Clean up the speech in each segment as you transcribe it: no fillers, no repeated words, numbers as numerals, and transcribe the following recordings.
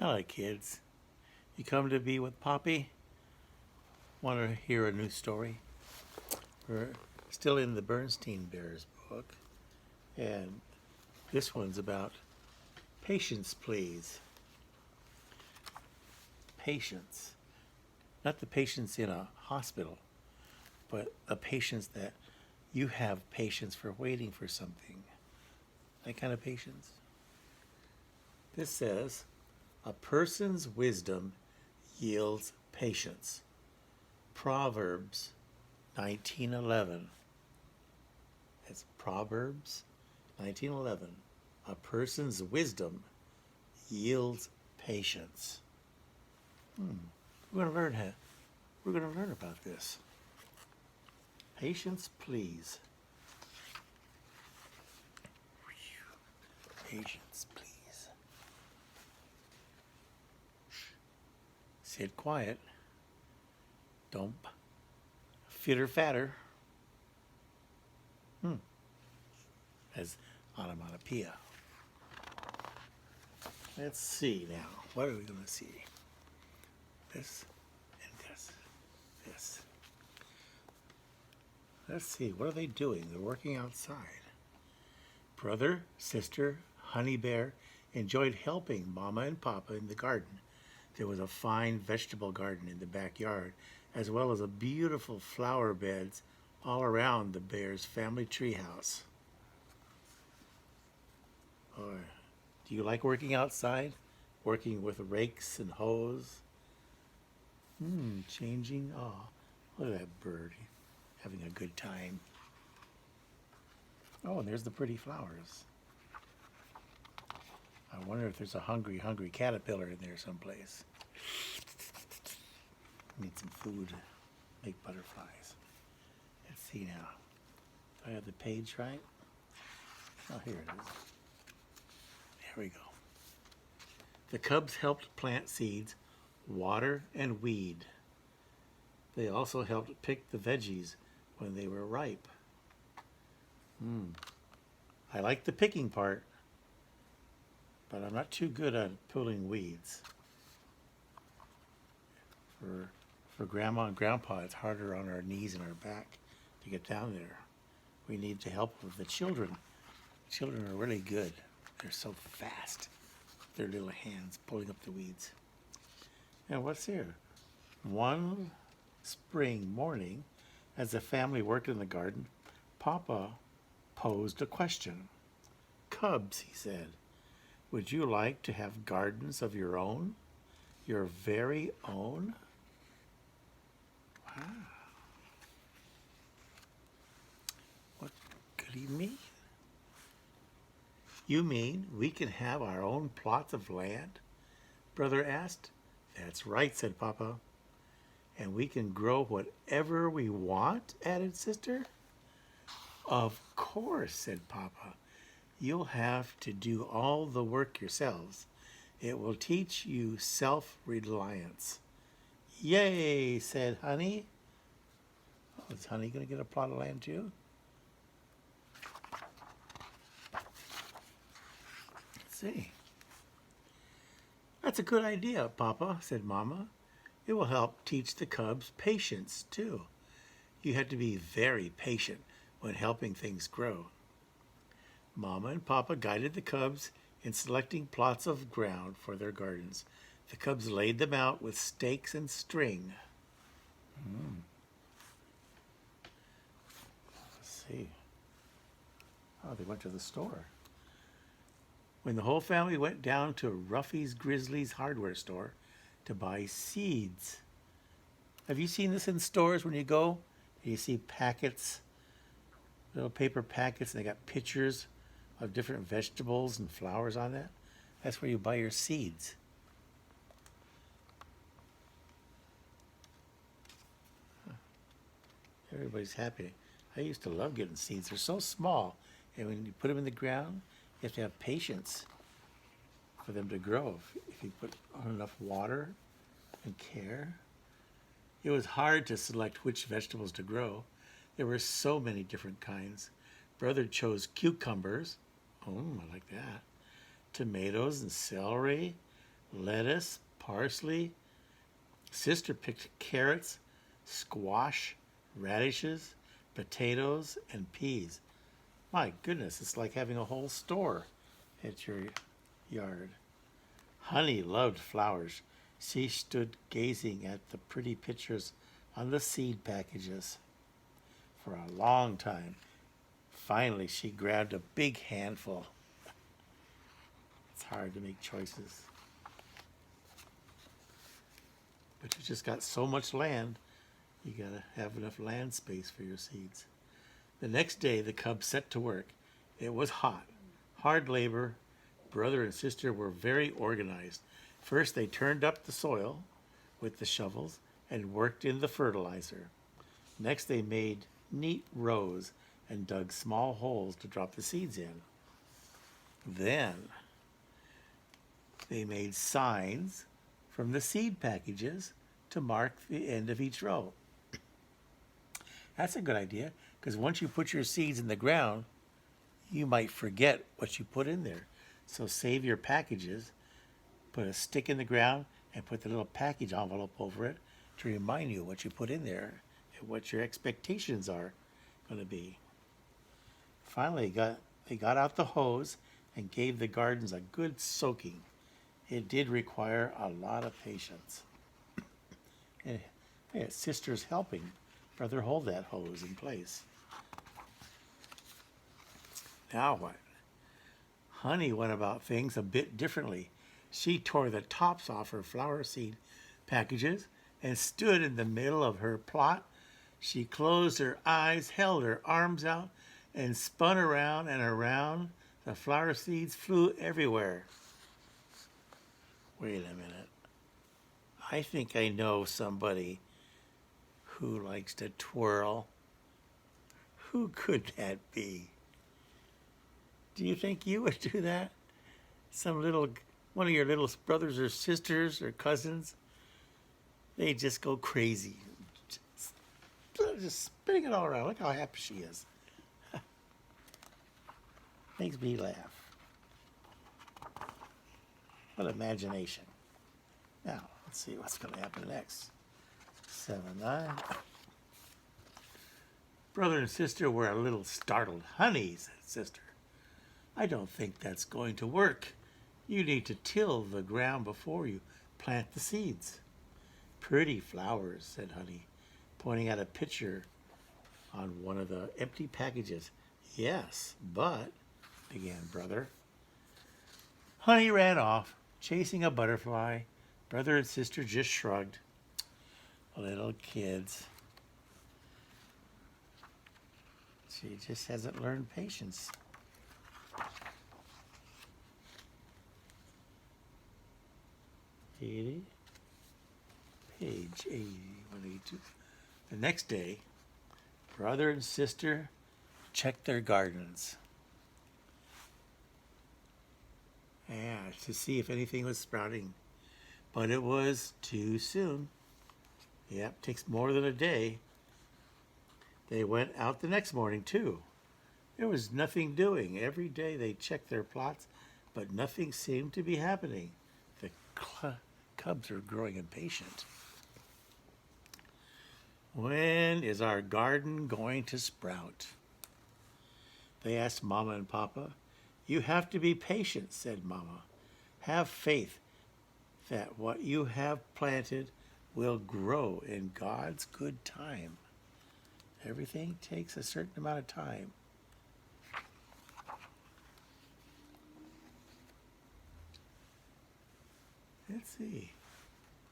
Hello, kids. You come to be with Poppi? Want to hear a new story? We're still in the Berenstain Bears book, and this one's about patience, please. Patience. Not the patience in a hospital, but a patience that you have patience for waiting for something. That kind of patience. This says, a person's wisdom yields patience. Proverbs 19:11. It's Proverbs 19:11. A person's wisdom yields patience. We're going to learn about this. Patience, please. Patience, please. Sit quiet. Don't fitter fatter. As onomatopoeia. Let's see now. What are we going to see? This and this. This. Let's see. What are they doing? They're working outside. Brother, sister, honey bear enjoyed helping Mama and Papa in the garden. There was a fine vegetable garden in the backyard, as well as a beautiful flower beds all around the bear's family treehouse. Do you like working outside? Working with rakes and hoes? Changing. Oh, look at that bird having a good time. Oh, and there's the pretty flowers. I wonder if there's a hungry caterpillar in there someplace. Need some food. Make butterflies. Let's see now. Do I have the page right? Oh, here it is. There we go. The cubs helped plant seeds, water, and weed. They also helped pick the veggies when they were ripe. I like the picking part, but I'm not too good at pulling weeds. For Grandma and Grandpa, it's harder on our knees and our back to get down there. We need the help of the children. Children are really good. They're so fast. Their little hands pulling up the weeds. And what's here? One spring morning, as the family worked in the garden, Papa posed a question. Cubs, he said, would you like to have gardens of your own? Your very own? Wow. What could he mean? You mean we can have our own plots of land? Brother asked. That's right, said Papa. And we can grow whatever we want, added Sister. Of course, said Papa. You'll have to do all the work yourselves. It will teach you self-reliance. Yay, said Honey. Oh, is Honey going to get a plot of land too? Let's see. That's a good idea, Papa, said Mama. It will help teach the cubs patience too. You have to be very patient when helping things grow. Mama and Papa guided the cubs in selecting plots of ground for their gardens. The cubs laid them out with stakes and string. Let's see. Oh, they went to the store. When the whole family went down to Ruffy's Grizzly's hardware store to buy seeds. Have you seen this in stores when you go? You see packets, little paper packets, and they got pictures of different vegetables and flowers on that. That's where you buy your seeds. Everybody's happy. I used to love getting seeds. They're so small, and when you put them in the ground, you have to have patience for them to grow. If you put on enough water and care. It was hard to select which vegetables to grow. There were so many different kinds. Brother chose cucumbers. Oh, I like that. Tomatoes and celery. lettuce, parsley. Sister picked carrots, squash, radishes, potatoes, and peas. My goodness, it's like having a whole store at your yard. Honey loved flowers. She stood gazing at the pretty pictures on the seed packages for a long time. Finally, she grabbed a big handful. It's hard to make choices. But you just got so much land, you gotta have enough land space for your seeds. The next day, the cubs set to work. It was hot, hard labor. Brother and sister were very organized. First, they turned up the soil with the shovels and worked in the fertilizer. Next, they made neat rows and dug small holes to drop the seeds in. Then, they made signs from the seed packages to mark the end of each row. That's a good idea, because once you put your seeds in the ground, you might forget what you put in there. So save your packages, put a stick in the ground, and put the little package envelope over it to remind you what you put in there and what your expectations are going to be. Finally, they got out the hose and gave the gardens a good soaking. It did require a lot of patience. And sister's helping brother hold that hose in place. Now what? Honey went about things a bit differently. She tore the tops off her flower seed packages and stood in the middle of her plot. She closed her eyes, held her arms out, and spun around and around. The flower seeds flew everywhere. Wait a minute. I think I know somebody who likes to twirl. Who could that be? Do you think you would do that? One of your little brothers or sisters or cousins, they just go crazy. Just spinning it all around. Look how happy she is. Makes me laugh. What imagination. Now, let's see what's going to happen next. 7, 9. Brother and sister were a little startled. Honey, said sister, I don't think that's going to work. You need to till the ground before you plant the seeds. Pretty flowers, said Honey, pointing at a picture on one of the empty packages. Yes, but, began Brother. Honey ran off, chasing a butterfly. Brother and sister just shrugged. Little kids. She just hasn't learned patience. Page 80, 182. The next day, brother and sister checked their gardens. Yeah, to see if anything was sprouting. But it was too soon. Yep, takes more than a day. They went out the next morning, too. There was nothing doing. Every day they checked their plots, but nothing seemed to be happening. The cubs are growing impatient. When is our garden going to sprout? They asked Mama and Papa. You have to be patient, said Mama. Have faith that what you have planted will grow in God's good time. Everything takes a certain amount of time. Let's see.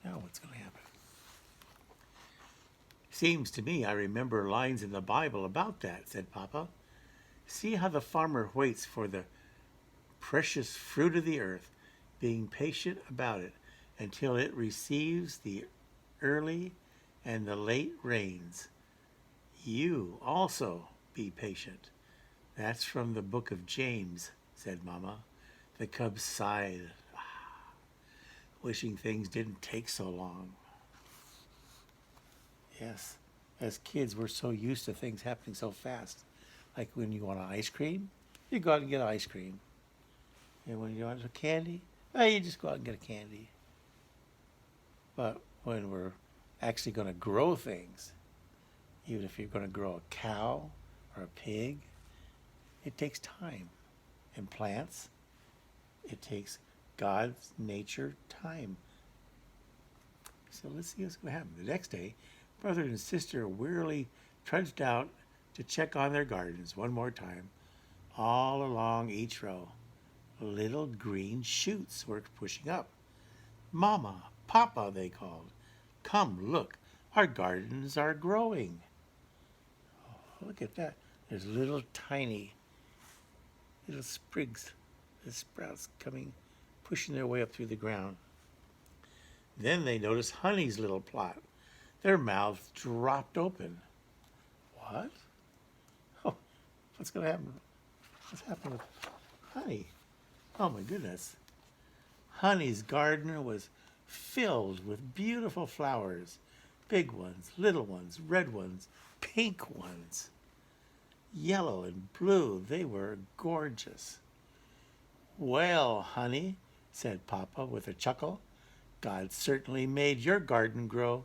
Now what's going to happen? Seems to me I remember lines in the Bible about that, said Papa. See how the farmer waits for the precious fruit of the earth, being patient about it until it receives the early and the late rains. You also be patient. That's from the book of James, said Mama. The cubs sighed, wishing things didn't take so long. Yes, as kids, we're so used to things happening so fast. Like when you want ice cream, you go out and get ice cream. And when you want candy, Hey, you just go out and get a candy. But when we're actually going to grow things, even if you're going to grow a cow or a pig, it takes time. And plants, it takes God's nature time. So let's see what's going to happen. The next day, brother and sister wearily trudged out to check on their gardens one more time. All along each row, little green shoots were pushing up. Mama, Papa, they called. Come, look, our gardens are growing. Oh, look at that. There's little tiny little sprigs, the sprouts coming, pushing their way up through the ground. Then they noticed Honey's little plot. Their mouths dropped open. What? Oh, what's going to happen? What's happened with Honey? Oh my goodness. Honey's garden was filled with beautiful flowers. Big ones, little ones, red ones, pink ones. Yellow and blue, they were gorgeous. Well, Honey, said Papa with a chuckle, God certainly made your garden grow.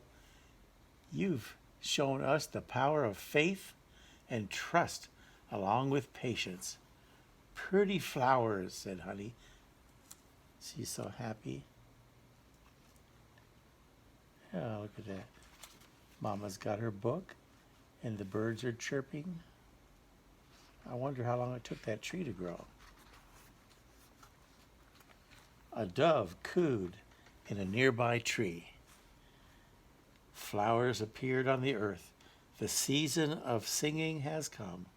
You've shown us the power of faith and trust along with patience. Pretty flowers, said Honey. She's so happy. Oh, look at that. Mama's got her book and the birds are chirping. I wonder how long it took that tree to grow. A dove cooed in a nearby tree. Flowers appeared on the earth. The season of singing has come.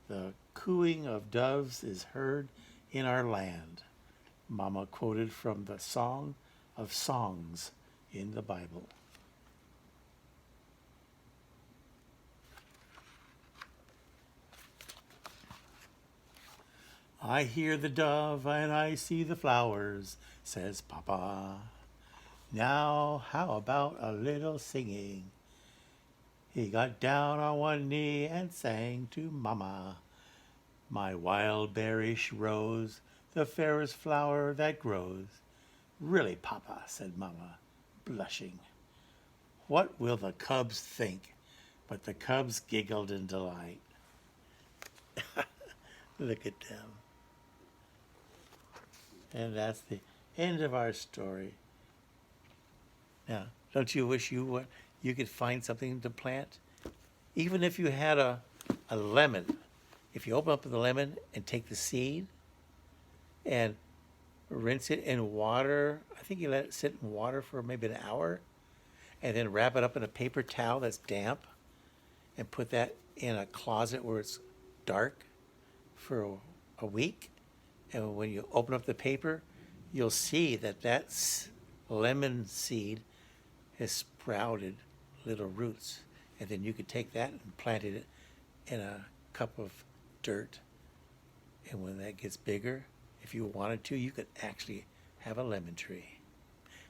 The cooing of doves is heard in our land. Mama quoted from the Song of Songs in the Bible. I hear the dove and I see the flowers, says Papa. Now how about a little singing? He got down on one knee and sang to Mama. My wild bearish rose, the fairest flower that grows. Really, Papa, said Mama, blushing. What will the cubs think? But the cubs giggled in delight. Look at them. And that's the end of our story. Now, don't you wish you could find something to plant? Even if you had a lemon, if you open up the lemon and take the seed and rinse it in water, I think you let it sit in water for maybe an hour, and then wrap it up in a paper towel that's damp and put that in a closet where it's dark for a week. And when you open up the paper, you'll see that lemon seed has sprouted little roots. And then you could take that and plant it in a cup of dirt. And when that gets bigger, if you wanted to, you could actually have a lemon tree.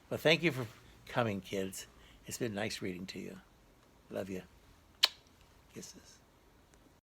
Well, thank you for coming, kids. It's been nice reading to you. Love you. Kisses.